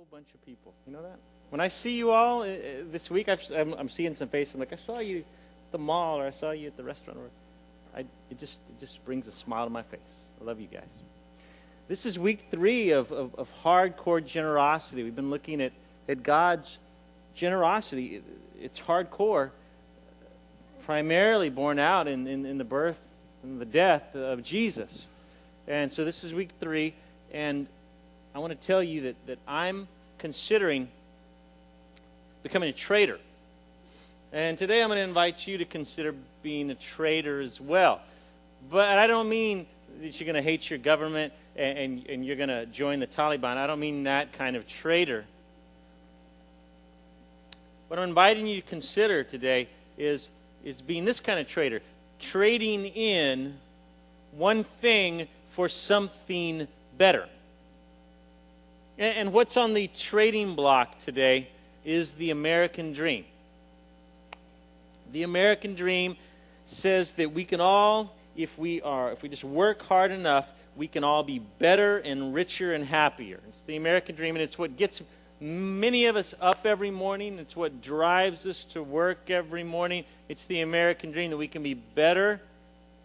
whole bunch of people. You know that? When I see you all this week, I'm seeing some faces. I'm like, I saw you at the mall, or I saw you at the restaurant. Or it just brings a smile to my face. I love you guys. This is week 3 of hardcore generosity. We've been looking at God's generosity. It's hardcore, primarily born out in the birth and the death of Jesus. And so this is week 3, and I want to tell you that I'm considering becoming a trader. And today I'm going to invite you to consider being a trader as well. But I don't mean that you're going to hate your government and you're going to join the Taliban. I don't mean that kind of trader. What I'm inviting you to consider today is being this kind of trader. Trading in one thing for something better. And what's on the trading block today is the American dream. The American dream says that we can all, if we just work hard enough, we can all be better and richer and happier. It's the American dream, and it's what gets many of us up every morning. It's what drives us to work every morning. It's the American dream that we can be better,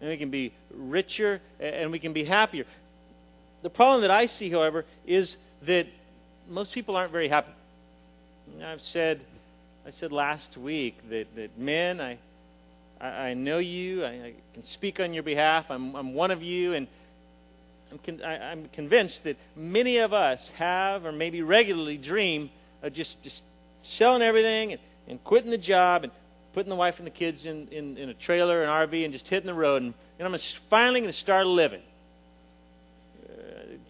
and we can be richer, and we can be happier. The problem that I see, however, is that most people aren't very happy. I said last week that men, I know you, I can speak on your behalf, I'm one of you, and I'm convinced that many of us have or maybe regularly dream of just selling everything and quitting the job and putting the wife and the kids in a trailer, an RV, and just hitting the road, and I'm finally going to start living.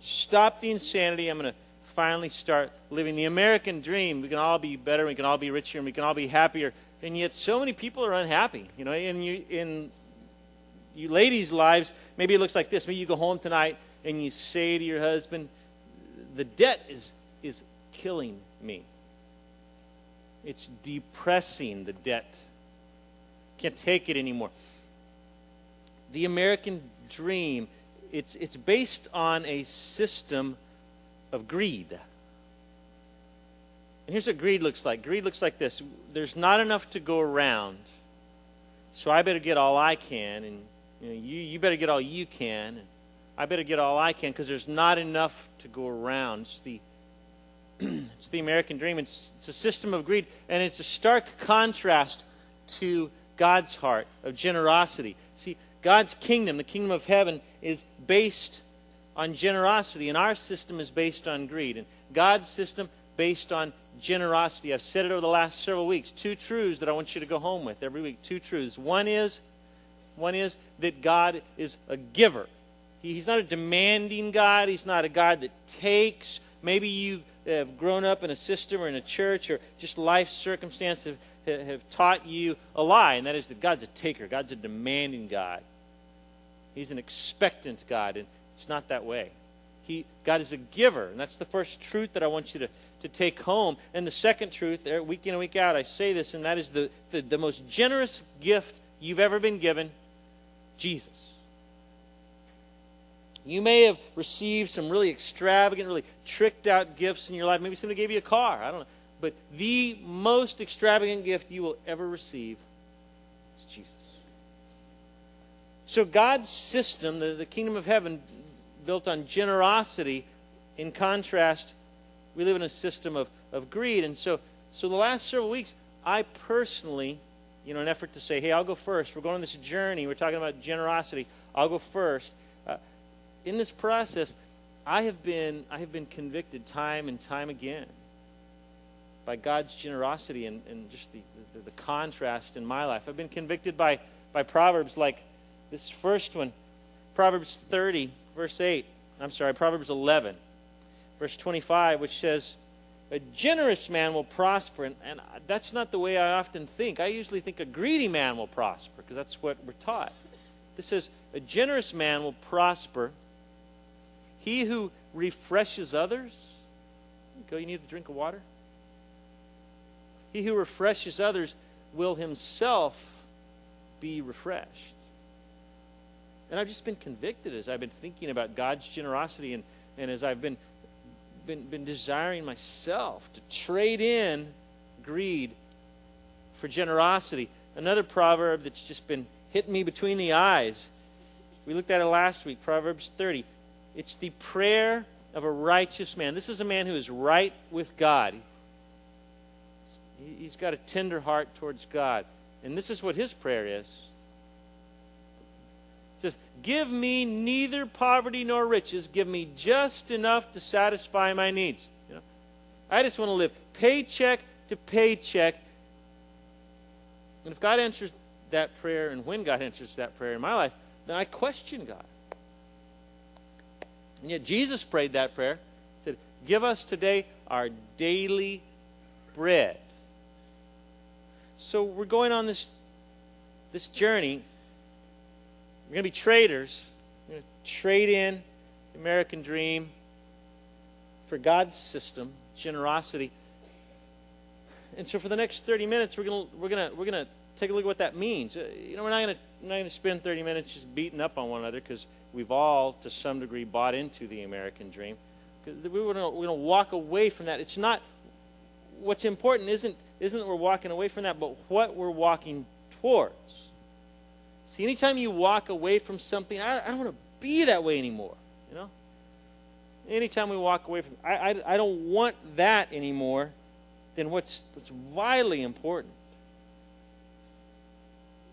Stop the insanity. I'm going to finally start living the American dream. We can all be better, we can all be richer, and we can all be happier. And yet so many people are unhappy. You know, in you ladies' lives, maybe it looks like this. Maybe you go home tonight and you say to your husband, the debt is killing me. It's depressing, the debt. Can't take it anymore. The American dream, it's based on a system of greed. And here's what greed looks like. Greed looks like this. There's not enough to go around, so I better get all I can, and you better get all you can, and I better get all I can because there's not enough to go around. It's the American dream. It's a system of greed, and it's a stark contrast to God's heart of generosity. See, God's kingdom, the kingdom of heaven, is based on generosity, and our system is based on greed. And God's system based on generosity. I've said it over the last several weeks. 2 truths that I want you to go home with every week. 2 truths. One is that God is a giver. He's not a demanding God. He's not a God that takes. Maybe you have grown up in a system or in a church, or just life circumstances have taught you a lie, and that is that God's a taker. God's a demanding God. He's an expectant God, and it's not that way. God is a giver, and that's the first truth that I want you to take home. And the second truth, week in and week out, I say this, and that is the most generous gift you've ever been given, Jesus. You may have received some really extravagant, really tricked out gifts in your life. Maybe somebody gave you a car. I don't know. But the most extravagant gift you will ever receive is Jesus. So God's system, the kingdom of heaven, built on generosity. In contrast, we live in a system of greed. And so the last several weeks, I personally, in an effort to say, hey, I'll go first. We're going on this journey. We're talking about generosity. I'll go first. In this process, I have been convicted time and time again by God's generosity and just the contrast in my life. I've been convicted by Proverbs like this first one, Proverbs 30, verse 8. Proverbs 11, verse 25, which says, a generous man will prosper. And that's not the way I often think. I usually think a greedy man will prosper, because that's what we're taught. This says, a generous man will prosper. He who refreshes others. Go, you need a drink of water? He who refreshes others will himself be refreshed. And I've just been convicted as I've been thinking about God's generosity, and as I've been been desiring myself to trade in greed for generosity. Another proverb that's just been hitting me between the eyes. We looked at it last week, Proverbs 30. It's the prayer of a righteous man. This is a man who is right with God. He's got a tender heart towards God. And this is what his prayer is. It says, give me neither poverty nor riches. Give me just enough to satisfy my needs. I just want to live paycheck to paycheck. And if God answers that prayer, and when God answers that prayer in my life, then I question God. And yet Jesus prayed that prayer. He said, give us today our daily bread. So we're going on this journey. We're going to be traders. We're going to trade in the American dream for God's system, generosity. And so for the next 30 minutes, we're going to take a look at what that means. We're not going to spend 30 minutes just beating up on one another, because we've all, to some degree, bought into the American dream. We're going to walk away from that. It's not, what's important isn't that we're walking away from that, but what we're walking towards. See, anytime you walk away from something, I don't want to be that way anymore. Anytime we walk away from, I don't want that anymore, then what's vitally important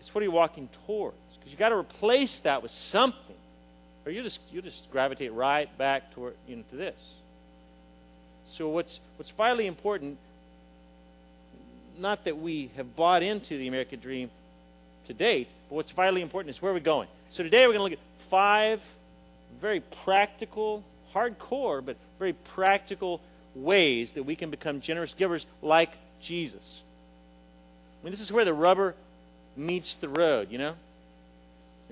is what are you walking towards? Because you got to replace that with something, or you just gravitate right back toward to this. So what's vitally important, not that we have bought into the American dream to date, but what's vitally important is where we're going. So today we're going to look at 5 very practical, hardcore, but very practical ways that we can become generous givers like Jesus. This is where the rubber meets the road,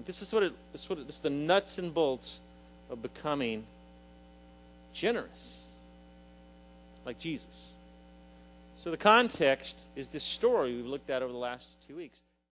This is the nuts and bolts of becoming generous like Jesus. So the context is this story we've looked at over the last 2 weeks.